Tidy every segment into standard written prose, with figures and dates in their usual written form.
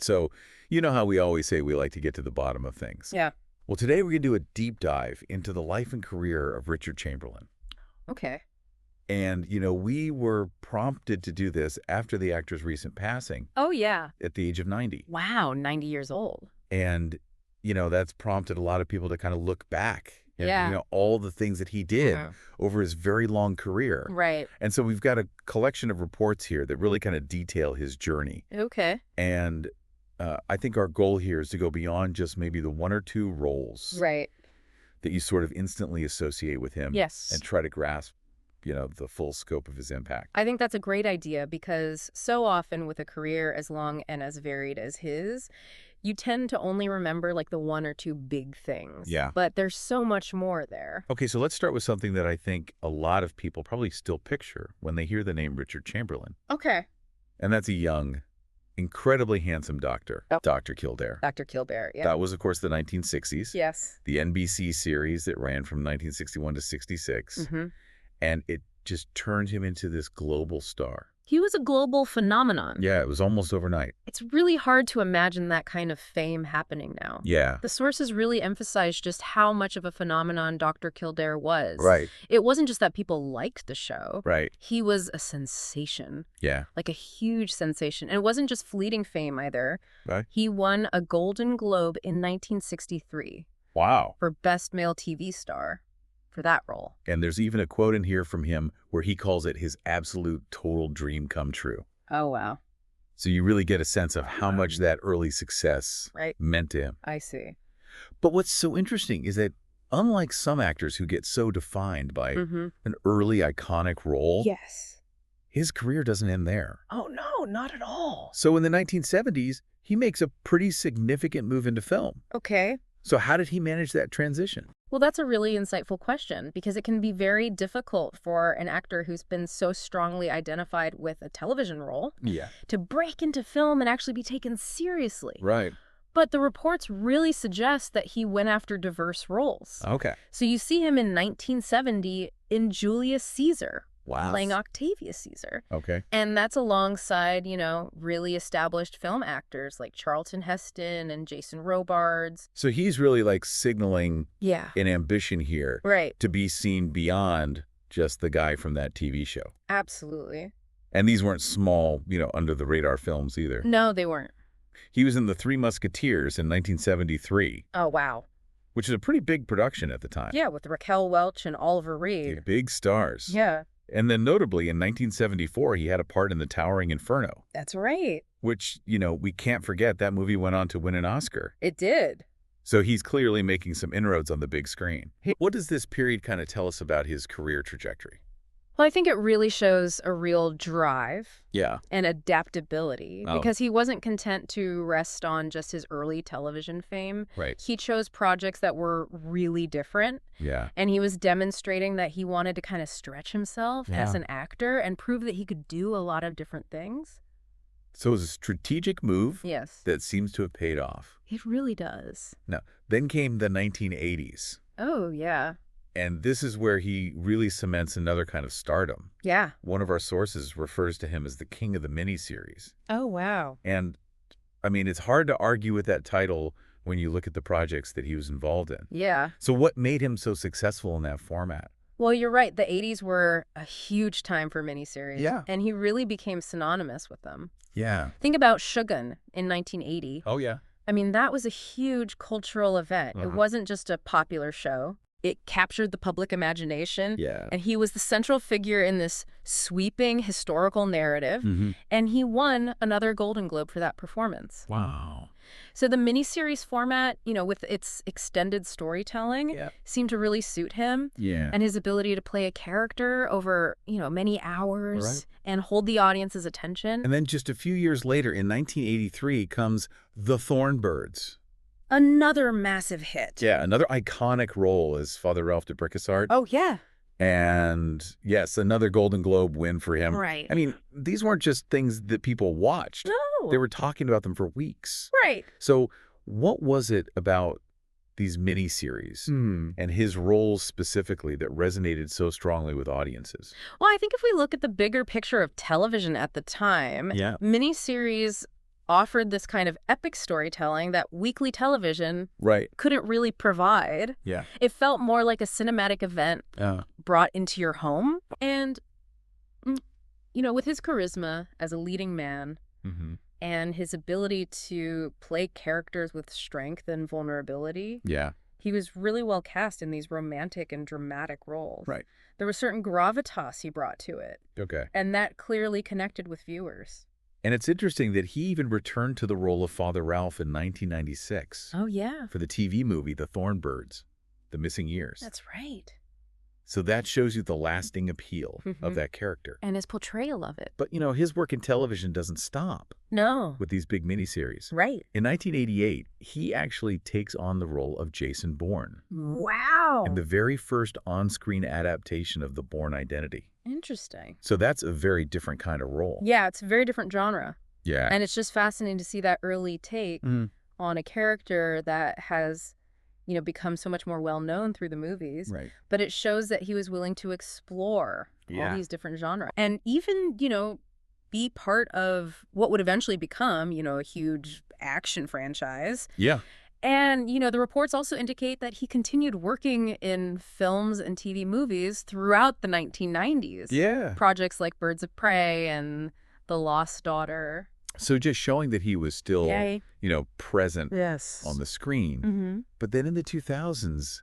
right, so you know how we always say we like to get to the bottom of things. Yeah. Well, today we're going to do a deep dive into the life and career of Richard Chamberlain. Okay. And, you know, we were prompted to do this after the actor's recent passing Oh, yeah. at the age of 90. Wow, 90 years old. And, you know, that's prompted a lot of people to kind of look back at, Yeah. you know, all the things that he did over his very long career. Right. And so we've got a collection of reports here that really kind of detail his journey. Okay. And I think our goal here is to go beyond just maybe the one or two roles Right. that you sort of instantly associate with him. Yes. And try to grasp, you know, the full scope of his impact. I think that's a great idea because so often with a career as long and as varied as his, you tend to only remember like the one or two big things. Yeah. But there's so much more there. Okay, so let's start with something that I think a lot of people probably still picture when they hear the name Richard Chamberlain. Okay. And that's a young, incredibly handsome doctor, Dr. Kildare. Dr. Kildare, yeah. That was, of course, the 1960s. Yes. The NBC series that ran from 1961 to 66. And it just turned him into this global star. He was a global phenomenon. Yeah, it was almost overnight. It's really hard to imagine that kind of fame happening now. Yeah. The sources really emphasize just how much of a phenomenon Dr. Kildare was. Right. It wasn't just that people liked the show. Right. He was a sensation. Yeah. Like a huge sensation. And it wasn't just fleeting fame either. Right. He won a Golden Globe in 1963 Wow. for Best Male TV Star for that role. And there's even a quote in here from him where he calls it his absolute total dream come true. Oh, wow. So you really get a sense of how much that early success meant to him. I see. But what's so interesting is that unlike some actors who get so defined by an early iconic role, Yes. his career doesn't end there. Oh, no, not at all. So in the 1970s, he makes a pretty significant move into film. Okay. So how did he manage that transition? Well, that's a really insightful question because it can be very difficult for an actor who's been so strongly identified with a television role to break into film and actually be taken seriously. Right. But the reports really suggest that he went after diverse roles. Okay. So you see him in 1970 in Julius Caesar, Wow. playing Octavius Caesar. Okay. And that's alongside, you know, really established film actors like Charlton Heston and Jason Robards. So he's really like signaling Yeah. an ambition here Right. to be seen beyond just the guy from that TV show. Absolutely. And these weren't small, you know, under the radar films either. No, they weren't. He was in The Three Musketeers in 1973, Oh, wow. which is a pretty big production at the time. Yeah, with Raquel Welch and Oliver Reed. Big stars. Yeah. And then notably in 1974, he had a part in The Towering Inferno, That's right. which, you know, we can't forget that movie went on to win an Oscar. It did. So he's clearly making some inroads on the big screen. Hey, what does this period kind of tell us about his career trajectory? Well, I think it really shows a real drive Yeah. and adaptability Oh. because he wasn't content to rest on just his early television fame. Right. He chose projects that were really different, Yeah. and he was demonstrating that he wanted to kind of stretch himself as an actor and prove that he could do a lot of different things. So it was a strategic move Yes. that seems to have paid off. It really does. Now, then came the 1980s. Oh, yeah. And this is where he really cements another kind of stardom. Yeah. One of our sources refers to him as the king of the miniseries. Oh, wow. And, I mean, it's hard to argue with that title when you look at the projects that he was involved in. Yeah. So what made him so successful in that format? Well, you're right. The 80s were a huge time for miniseries. Yeah. And he really became synonymous with them. Yeah. Think about Shōgun in 1980. Oh, yeah. I mean, that was a huge cultural event. It wasn't just a popular show. It captured the public imagination. Yeah. And he was the central figure in this sweeping historical narrative. And he won another Golden Globe for that performance. Wow. So the miniseries format, you know, with its extended storytelling, seemed to really suit him. Yeah. And his ability to play a character over, you know, many hours and hold the audience's attention. And then just a few years later, in 1983, comes The Thorn Birds. Another massive hit. Yeah, another iconic role as Father Ralph de Bricquessart. Oh, yeah. And yes, another Golden Globe win for him. Right. I mean, these weren't just things that people watched. No. They were talking about them for weeks. Right. So what was it about these miniseries and his roles specifically that resonated so strongly with audiences? Well, I think if we look at the bigger picture of television at the time, miniseries offered this kind of epic storytelling that weekly television Right. couldn't really provide. Yeah. It felt more like a cinematic event brought into your home. And, with his charisma as a leading man and his ability to play characters with strength and vulnerability, he was really well cast in these romantic and dramatic roles. Right. There was certain gravitas he brought to it. Okay. And that clearly connected with viewers. And it's interesting that he even returned to the role of Father Ralph in 1996. Oh, yeah. For the TV movie, The Thorn Birds, The Missing Years. That's right. So that shows you the lasting appeal of that character. And his portrayal of it. But, his work in television doesn't stop. No. With these big miniseries. Right. In 1988, he actually takes on the role of Jason Bourne. Wow. In the very first on-screen adaptation of the Bourne identity. Interesting. So that's a very different kind of role. Yeah, it's a very different genre. Yeah. And it's just fascinating to see that early take on a character that has, become so much more well-known through the movies. Right. But it shows that he was willing to explore all these different genres. And even, be part of what would eventually become, a huge action franchise. Yeah. And, the reports also indicate that he continued working in films and TV movies throughout the 1990s. Yeah. Projects like Birds of Prey and The Lost Daughter. So just showing that he was still, present on the screen. But then in the 2000s,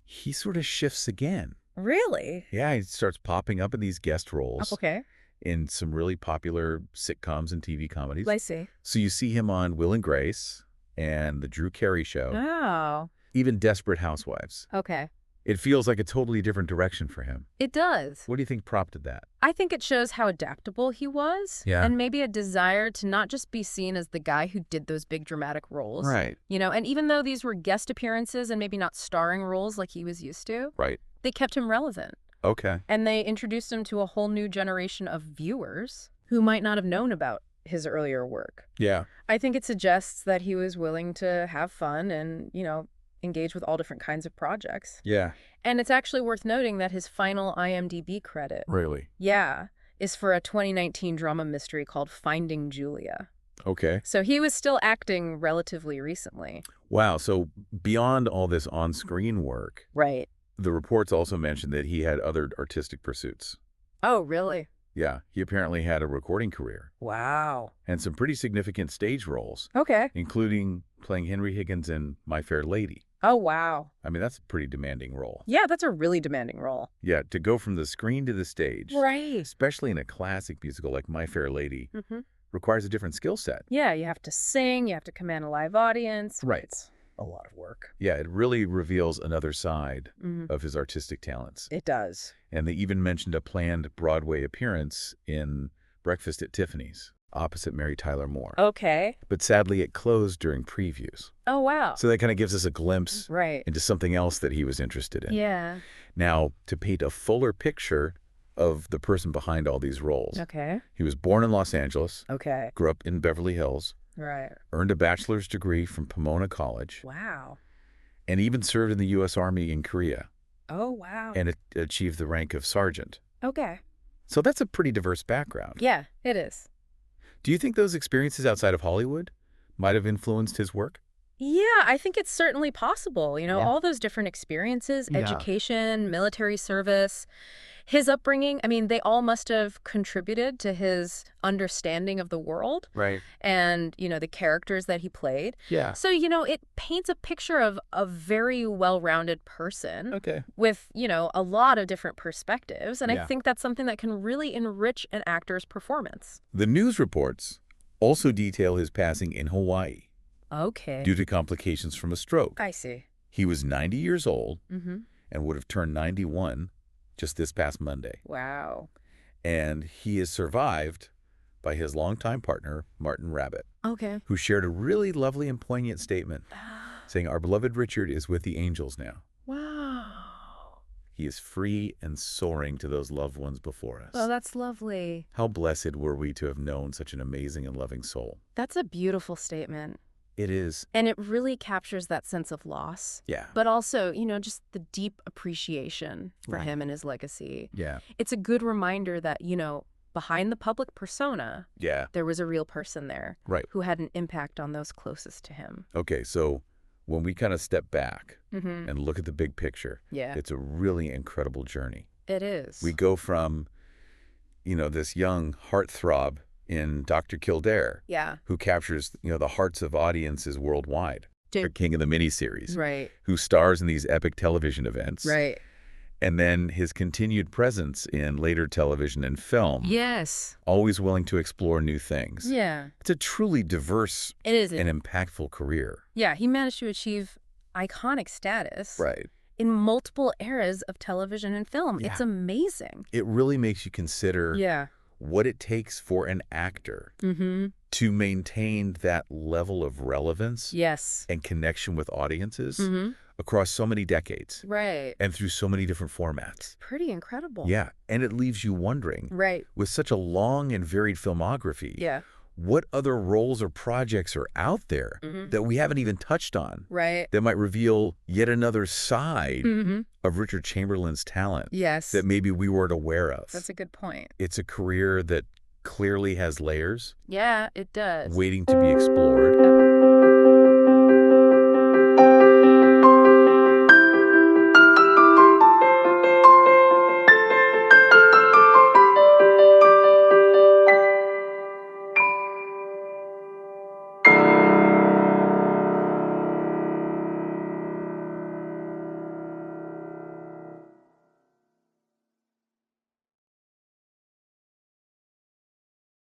he sort of shifts again. Really? Yeah, he starts popping up in these guest roles. Okay. In some really popular sitcoms and TV comedies. I see. So you see him on Will and Grace and The Drew Carey Show. Oh. Even Desperate Housewives. Okay. It feels like a totally different direction for him. It does. What do you think prompted that? I think it shows how adaptable he was. Yeah. And maybe a desire to not just be seen as the guy who did those big dramatic roles. Right. And even though these were guest appearances and maybe not starring roles like he was used to. Right. They kept him relevant. Okay. And they introduced him to a whole new generation of viewers who might not have known about his earlier work. Yeah. I think it suggests that he was willing to have fun and, engage with all different kinds of projects. Yeah. And it's actually worth noting that his final IMDb credit. Really? Yeah. Is for a 2019 drama mystery called Finding Julia. Okay. So he was still acting relatively recently. Wow. So beyond all this on-screen work. Right. The reports also mentioned that he had other artistic pursuits. Oh, really? Yeah. He apparently had a recording career. Wow. And some pretty significant stage roles. Okay. Including playing Henry Higgins in My Fair Lady. Oh, wow. I mean, that's a pretty demanding role. Yeah, that's a really demanding role. Yeah, to go from the screen to the stage. Right. Especially in a classic musical like My Fair Lady, requires a different skill set. Yeah, you have to sing, you have to command a live audience. Right. It's a lot of work. Yeah, it really reveals another side of his artistic talents. It does. And they even mentioned a planned Broadway appearance in Breakfast at Tiffany's, opposite Mary Tyler Moore. Okay. But sadly, it closed during previews. Oh, wow. So that kind of gives us a glimpse right. into something else that he was interested in. Yeah. Now, to paint a fuller picture of the person behind all these roles. Okay. He was born in Los Angeles. Okay. Grew up in Beverly Hills. Right. Earned a bachelor's degree from Pomona College. Wow. And even served in the U.S. Army in Korea. Oh, wow. And achieved the rank of sergeant. Okay. So that's a pretty diverse background. Yeah, it is. Do you think those experiences outside of Hollywood might have influenced his work? Yeah, I think it's certainly possible. All those different experiences, education, military service, his upbringing, they all must have contributed to his understanding of the world. Right. And, the characters that he played. Yeah. So, it paints a picture of a very well-rounded person. Okay. With, a lot of different perspectives. And Yeah. I think that's something that can really enrich an actor's performance. The news reports also detail his passing in Hawaii. Okay. Due to complications from a stroke. I see. He was 90 years old and would have turned 91 just this past Monday. Wow. And he is survived by his longtime partner, Martin Rabbit. Okay. Who shared a really lovely and poignant statement saying, "Our beloved Richard is with the angels now. Wow. He is free and soaring to those loved ones before us." Oh, that's lovely. How blessed were we to have known such an amazing and loving soul. That's a beautiful statement. It is. And it really captures that sense of loss. Yeah. But also, just the deep appreciation for him and his legacy. Yeah. It's a good reminder that, behind the public persona, Yeah. there was a real person there. Right. Who had an impact on those closest to him. Okay, so when we kind of step back Mm-hmm. and look at the big picture, Yeah. it's a really incredible journey. It is. We go from, this young heartthrob in Dr. Kildare, Yeah. who captures, the hearts of audiences worldwide. The king of the miniseries, Right. who stars in these epic television events. Right. And then his continued presence in later television and film. Yes. Always willing to explore new things. Yeah. It's a truly diverse It is. and impactful career. Yeah, he managed to achieve iconic status. Right. In multiple eras of television and film. Yeah. It's amazing. It really makes you consider Yeah. what it takes for an actor Mm-hmm. to maintain that level of relevance Yes. and connection with audiences Mm-hmm. across so many decades Right. and through so many different formats. Pretty incredible. Yeah, and it leaves you wondering, Right. with such a long and varied filmography, Yeah. what other roles or projects are out there that we haven't even touched on Right. that might reveal yet another side Mm-hmm. of Richard Chamberlain's talent Yes. that maybe we weren't aware of. That's a good point. It's a career that clearly has layers Yeah, it does. waiting to be explored.